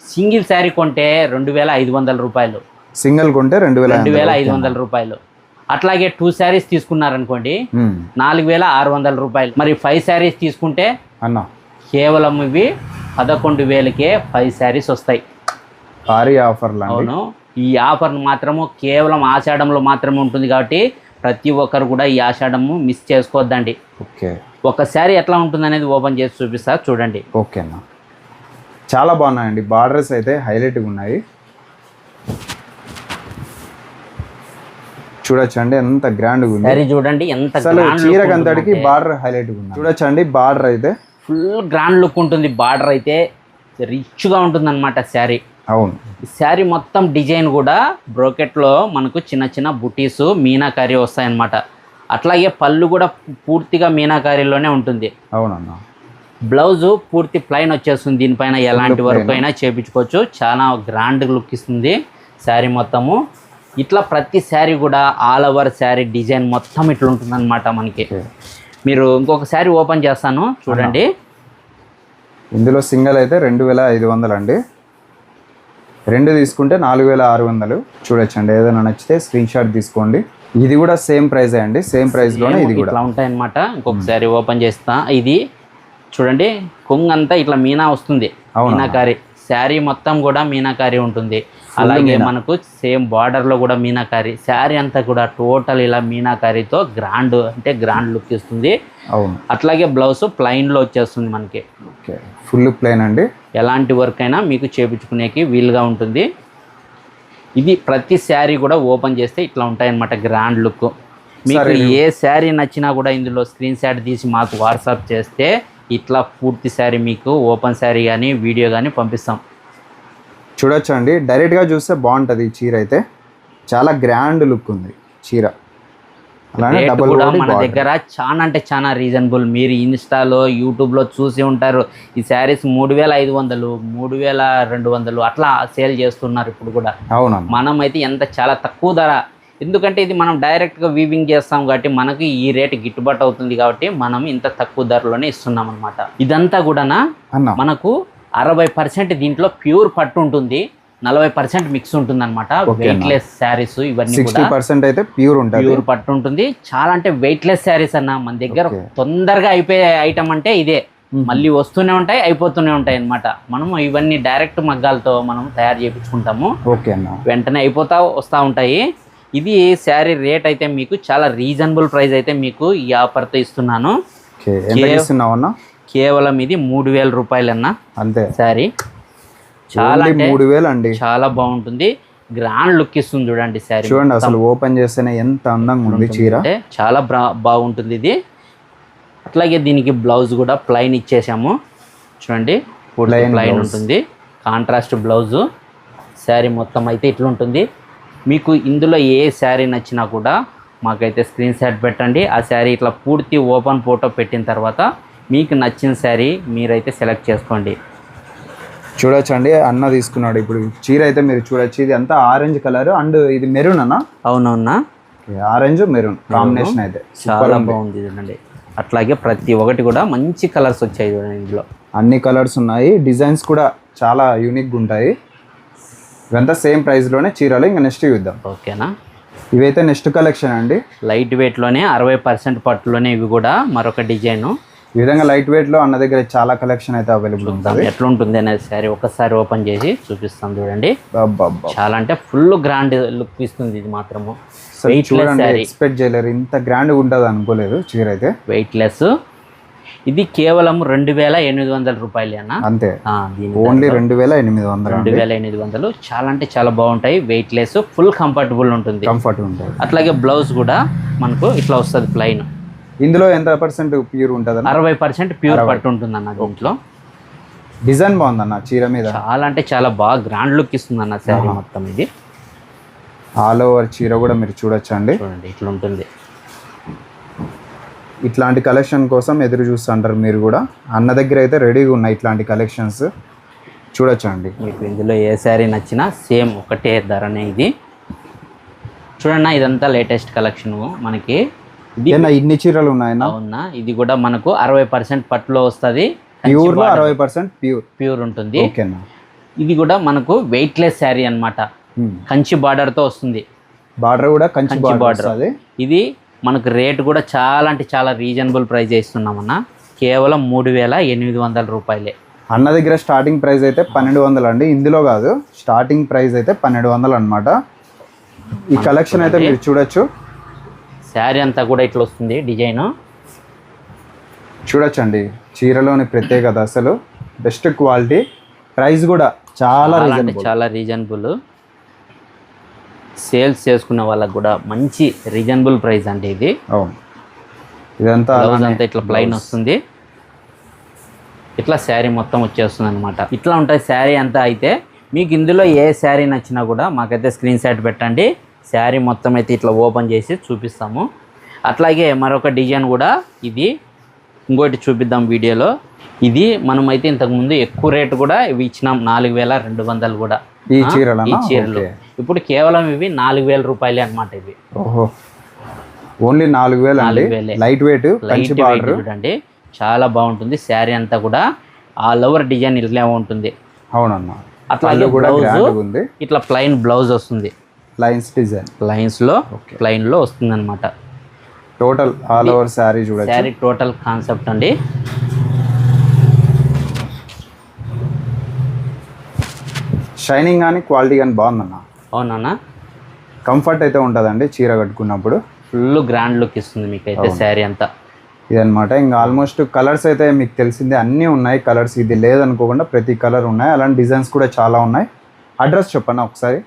సింగిల్ శారీ కొంటే 2500 రూపాయలు. సింగిల్ కొంటే 2500 రూపాయలు. అట్లాగే 2 శారీస్ తీసుకున్నారనుకోండి 4600 రూపాయలు. మరి 5 శారీస్ తీసుకుంటే అన్న కేవలం ఇవి 11,000కే 5 శారీస్ వస్తాయి. భారీ ఆఫర్. అవును, ఈ ఆఫర్ మాత్రము కేవలం ఆషాఢంలో మాత్రమే ఉంటుంది కాబట్టి ప్రతి ఒక్కరు కూడా ఈ ఆషాఢము మిస్ చేసుకోవద్దండి. ఓకే, ఒక శారీ ఎట్లా ఉంటుంది అనేది ఓపెన్ చేసి చూపిస్తా చూడండి. ఓకే అన్న, చాలా బాగున్నాయండి. బార్డర్స్ అయితే హైలైట్గా ఉన్నాయి. చూడొచ్చండి ఎంత గ్రాండ్ ఉంది. శారీ చూడండి ఎంత చీరకు అంతటికి బార్డర్ హైలైట్ ఉంది. చూడొచ్చండి బార్డర్ అయితే ఫుల్ గ్రాండ్ లుక్ ఉంటుంది. బార్డర్ అయితే రిచ్గా ఉంటుంది అనమాట శారీ. అవును, శారీ మొత్తం డిజైన్ కూడా బ్రోకెట్లో మనకు చిన్న చిన్న బుటీస్ మీనాకారి వస్తాయన్నమాట. అట్లాగే పళ్ళు కూడా పూర్తిగా మీనాకారీలోనే ఉంటుంది. అవునన్నా, బ్లౌజు పూర్తి ప్లైన్ వచ్చేస్తుంది. దీనిపైన ఎలాంటి వర్క్ అయినా చేయించుకోవచ్చు. చాలా గ్రాండ్ లుక్ ఇస్తుంది శారీ మొత్తము. ఇట్లా ప్రతి శారీ కూడా ఆల్ ఓవర్ శారీ డిజైన్ మొత్తం ఇట్లా ఉంటుంది అనమాట మనకి. మీరు ఇంకొక శారీ ఓపెన్ చేస్తాను చూడండి. ఇందులో సింగిల్ అయితే 2500 అండి. 2 తీసుకుంటే 4600. చూడొచ్చండి, ఏదైనా నచ్చితే స్క్రీన్ షాట్ తీసుకోండి. ఇది కూడా సేమ్ ప్రైస్ అండి. సేమ్ ప్రైస్లోనే ఇది కూడా ఇట్లా ఉంటాయన్నమాట. ఇంకొక శారీ ఓపెన్ చేస్తా. ఇది చూడండి, కొంగు అంతా ఇట్లా మీనా వస్తుంది. మీనాకారి శారీ మొత్తం కూడా మీనాకారి ఉంటుంది. అలాగే మనకు సేమ్ బార్డర్లో కూడా మీనాకారి. శారీ అంతా కూడా టోటల్ ఇలా మీనాకారితో గ్రాండ్ అంటే గ్రాండ్ లుక్ ఇస్తుంది. అవును, అట్లాగే బ్లౌజ్ ప్లైన్లో వచ్చేస్తుంది మనకి. ఓకే, ఫుల్ ప్లైన్ అండి. ఎలాంటి వర్క్ అయినా మీకు చేయించుకునేకి వీలుగా ఉంటుంది. ఇది ప్రతి శారీ కూడా ఓపెన్ చేస్తే ఇట్లా ఉంటాయన్నమాట గ్రాండ్ లుక్. మీకు ఏ శారీ నచ్చినా కూడా ఇందులో స్క్రీన్ షాట్ తీసి మాకు వాట్సాప్ చేస్తే ఇట్లా పూర్తి శారీ మీకు ఓపెన్ శారీ కానీ వీడియో కానీ పంపిస్తాం. చూడొచ్చండి, డైరెక్ట్గా చూస్తే బాగుంటుంది. ఈ చీర అయితే చాలా గ్రాండ్ లుక్ ఉంది చీర. అలానే డబుల్ కూడా మన దగ్గర చాలా అంటే చాలా రీజనబుల్. మీరు ఇన్స్టాలో యూట్యూబ్లో చూసి ఉంటారు. ఈ శారీస్ 3500, 3200 అట్లా సేల్ చేస్తున్నారు ఇప్పుడు కూడా. అవునా, మనం అయితే ఎంత చాలా తక్కువ ధర. ఎందుకంటే ఇది మనం డైరెక్ట్గా వీవింగ్ చేస్తాం కాబట్టి మనకి ఈ రేట్ గిట్టుబాటు అవుతుంది కాబట్టి మనం ఇంత తక్కువ ధరలోనే ఇస్తున్నాం అనమాట. ఇదంతా కూడా మనకు 60% దీంట్లో ప్యూర్ పట్టు ఉంటుంది, 40% మిక్స్ ఉంటుంది అనమాట. వెయిట్లెస్ శారీస్ ఇవన్నీ కూడా 60% అయితే ప్యూర్ ఉంటుంది, ప్యూర్ పట్టు ఉంటుంది. చాలా అంటే వెయిట్లెస్ శారీస్ అన్న మన దగ్గర తొందరగా అయిపోయే ఐటమ్ అంటే ఇదే. మళ్ళీ వస్తూనే ఉంటాయి, అయిపోతూనే ఉంటాయి అన్నమాట. మనము ఇవన్నీ డైరెక్ట్ మగ్గాలతో మనం తయారు చేయించుకుంటాము. ఓకే అన్న, వెంటనే వస్తూ ఉంటాయి. ఇది శారీ రేట్ అయితే మీకు చాలా రీజనబుల్ ప్రైస్ అయితే మీకు ఈ ఆఫర్తో ఇస్తున్నాను. కేవలం ఇది 3000 రూపాయలు అన్న అంతే. శారీ చాలా 3000 అండి, చాలా బాగుంటుంది, గ్రాండ్ లుక్ ఇస్తుంది. చూడండి శారీ చూడండి, అసలు ఓపెన్ చేస్తేనే ఎంత అందంగా ఉంది చీర, చాలా బాగుంటుంది ఇది. అట్లాగే దీనికి బ్లౌజ్ కూడా ప్లైన్ ఇచ్చేసాము. చూడండి ప్లైన్ ఉంటుంది, కాంట్రాస్ట్ బ్లౌజు. శారీ మొత్తం అయితే ఇట్లా ఉంటుంది. మీకు ఇందులో ఏ శారీ నచ్చినా కూడా మాకైతే స్క్రీన్ షాట్ పెట్టండి. ఆ శారీ ఇట్లా పూర్తి ఓపెన్ ఫోటో పెట్టిన తర్వాత మీకు నచ్చిన శారీ మీరైతే సెలెక్ట్ చేసుకోండి. చూడొచ్చండి, అన్న తీసుకున్నాడు ఇప్పుడు చీర అయితే మీరు చూడొచ్చు. ఇది అంతా ఆరెంజ్ కలర్ అండ్ ఇది మెరూన్ అన్న. అవునవునా, ఆరెంజ్ మెరూన్ కాంబినేషన్ అయితే చాలా బాగుంది చూడండి. అట్లాగే ప్రతి ఒక్కటి కూడా మంచి కలర్స్ వచ్చాయి చూడండి. ఇందులో అన్ని కలర్స్ ఉన్నాయి, డిజైన్స్ కూడా చాలా యూనిక్గా ఉంటాయి. ఇవంతా సేమ్ ప్రైస్లోనే చీరలు. ఇంకా నెక్స్ట్ చూద్దాం. ఓకేనా, ఇవైతే నెక్స్ట్ కలెక్షన్ అండి. లైట్ వెయిట్లోనే 60% పట్టులోనే ఇవి కూడా మరొక డిజైను. ఈ విధంగా లైట్ వెయిట్లో అన్న దగ్గర చాలా కలెక్షన్ అయితే అవైలబుల్ ఉంటుంది. ఎట్లా ఉంటుంది అనేది శారీ ఒకసారి ఓపెన్ చేసి చూపిస్తాం చూడండి. చాలా అంటే ఫుల్ గ్రాండ్ లుక్ ఇస్తుంది ఇది మాత్రము. చూడండి, ఎక్స్పెక్ట్ చేయలేరు ఇంత గ్రాండ్గా ఉంటుంది అనుకోలేదు చీర అయితే. వెయిట్లెస్. ఇది కేవలం 2800 రూపాయలు అన్న అంతే, ఓన్లీ 2800. చాలా అంటే చాలా బాగుంటాయి, వెయిట్లెస్, ఫుల్ కంఫర్టబుల్ ఉంటుంది. అట్లాగే బ్లౌజ్ కూడా మనకు ఇట్లా వస్తుంది ప్లైన్. ఇందులో ఎంత పర్సెంట్ ప్యూర్ ఉంటుంది? 60% ప్యూర్ పట్టు ఉంటుంది అన్న దీంట్లో. డిజైన్ బాగుందన్న చీర మీద, చాలా అంటే చాలా బాగా గ్రాండ్ లుక్ ఇస్తుంది అన్న శారీ మొత్తం. ఇది ఆల్ ఓవర్ చీర కూడా మీరు చూడొచ్చండి. చూడండి ఇట్లా ఉంటుంది. ఇట్లాంటి కలెక్షన్ కోసం ఎదురు చూస్తుంటారు మీరు కూడా. అన్న దగ్గర అయితే రెడీగా ఉన్నాయి ఇట్లాంటి కలెక్షన్స్, చూడొచ్చండి. మీకు ఇందులో ఏ శారీ నచ్చినా సేమ్ ఒకటే ధరనే. ఇది చూడండి, ఇదంతా లేటెస్ట్ కలెక్షన్ మనకి. ఇన్ని చీరలు ఉన్నాయన్నా? అవునా, ఇది కూడా మనకు 60% పట్టులో వస్తుంది, ప్యూర్ 60% ప్యూర్ ఉంటుంది. ఇది కూడా మనకు వెయిట్లెస్ శారీ అన్నమాట. కంచి బార్డర్తో వస్తుంది. బార్డర్ కూడా కంచి బార్డర్. ఇది మనకు రేట్ కూడా చాలా అంటే చాలా రీజనబుల్ ప్రైస్ ఇస్తున్నామన్న. కేవలం 3800 రూపాయలే. అన్న దగ్గర స్టార్టింగ్ ప్రైస్ అయితే 1200 అండి. ఇందులో కాదు, స్టార్టింగ్ ప్రైస్ అయితే 1200 అనమాట. ఈ కలెక్షన్ అయితే మీరు చూడొచ్చు. శారీ అంతా కూడా ఇట్లా వస్తుంది డిజైన్. చూడొచ్చండి, చీరలోని ప్రత్యేకత అసలు బెస్ట్ క్వాలిటీ, ప్రైస్ కూడా చాలా రీజనబుల్. సేల్స్ చేసుకునే వాళ్ళకి కూడా మంచి రీజనబుల్ ప్రైస్ అంటే ఇది. అవును, ఇదంతా ఇట్లా ప్లైన్ వస్తుంది. ఇట్లా శారీ మొత్తం వచ్చేస్తుంది అనమాట. ఇట్లా ఉంటుంది శారీ అంతా. అయితే మీకు ఇందులో ఏ శారీ నచ్చినా కూడా మాకైతే స్క్రీన్ షాట్ పెట్టండి. శారీ మొత్తం అయితే ఇట్లా ఓపెన్ చేసి చూపిస్తాము. అట్లాగే మరొక డిజైన్ కూడా ఇది ఇంకోటి చూపిద్దాం వీడియోలో. ఇది మనమైతే ఇంతకుముందు ఎక్కువ రేటు కూడా ఇవి ఇచ్చినాం, 4200 కూడా ఈ చీరలు. ఇప్పుడు కేవలం ఇవి 4000 రూపాయలే అనమాట. ఇవి ఓన్లీ 4000. లైట్ వెయిట్ చూడండి, చాలా బాగుంటుంది. శారీ అంతా కూడా ఆల్ ఓవర్ డిజైన్ ఇట్లా ఉంటుంది. అవునన్నా, అట్లాగే ఇట్లా ప్లైన్ బ్లౌజ్ వస్తుంది. లైన్స్లో ప్లైన్లో వస్తుంది అనమాట. టోటల్ ఆల్ ఓవర్ శారీ చూడండి. శారీ టోటల్ కాన్సెప్ట్ అండి. షైనింగ్ కానీ క్వాలిటీ కానీ బాగుందన్న. అవునన్నా, కంఫర్ట్ అయితే ఉంటుందండి చీర కట్టుకున్నప్పుడు. ఫుల్ గ్రాండ్ లుక్ ఇస్తుంది మీకైతే శారీ అంతా. ఇదనమాట. ఇంకా ఆల్మోస్ట్ కలర్స్ అయితే మీకు తెలిసిందే అన్నీ ఉన్నాయి కలర్స్. ఇది లేదనుకోకుండా ప్రతి కలర్ ఉన్నాయి. అలాంటి డిజైన్స్ కూడా చాలా ఉన్నాయి. అడ్రస్ చెప్పండి ఒకసారి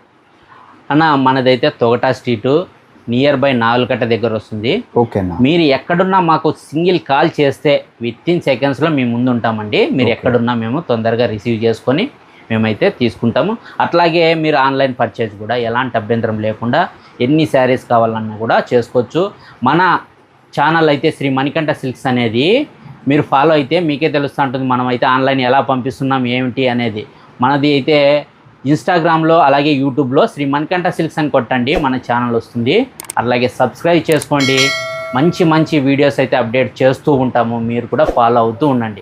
అన్న. మనదైతే Togata street near by Nagulakatta దగ్గర వస్తుంది. ఓకేనా, మీరు ఎక్కడున్నా మాకు సింగిల్ కాల్ చేస్తే వితిన్ సెకండ్స్లో మేము ముందు ఉంటామండి. మీరు ఎక్కడున్నా మేము తొందరగా రిసీవ్ చేసుకొని మేమైతే తీసుకుంటాము. అట్లాగే మీరు ఆన్లైన్ పర్చేజ్ కూడా ఎలాంటి అభ్యంతరం లేకుండా ఎన్ని శారీస్ కావాలన్నా కూడా చేసుకోవచ్చు. మన ఛానల్ అయితే శ్రీ మణికంఠ సిల్క్స్ అనేది మీరు ఫాలో అయితే మీకే తెలుస్తూ ఉంటుంది మనం అయితే ఆన్లైన్ ఎలా పంపిస్తున్నాం ఏమిటి అనేది. మనది అయితే ఇన్స్టాగ్రామ్లో అలాగే యూట్యూబ్లో శ్రీ మణికంఠ సిల్క్స్ అని కొట్టండి, మన ఛానల్ వస్తుంది. అలాగే సబ్స్క్రైబ్ చేసుకోండి. మంచి మంచి వీడియోస్ అయితే అప్డేట్ చేస్తూ ఉంటాము, మీరు కూడా ఫాలో అవుతూ ఉండండి.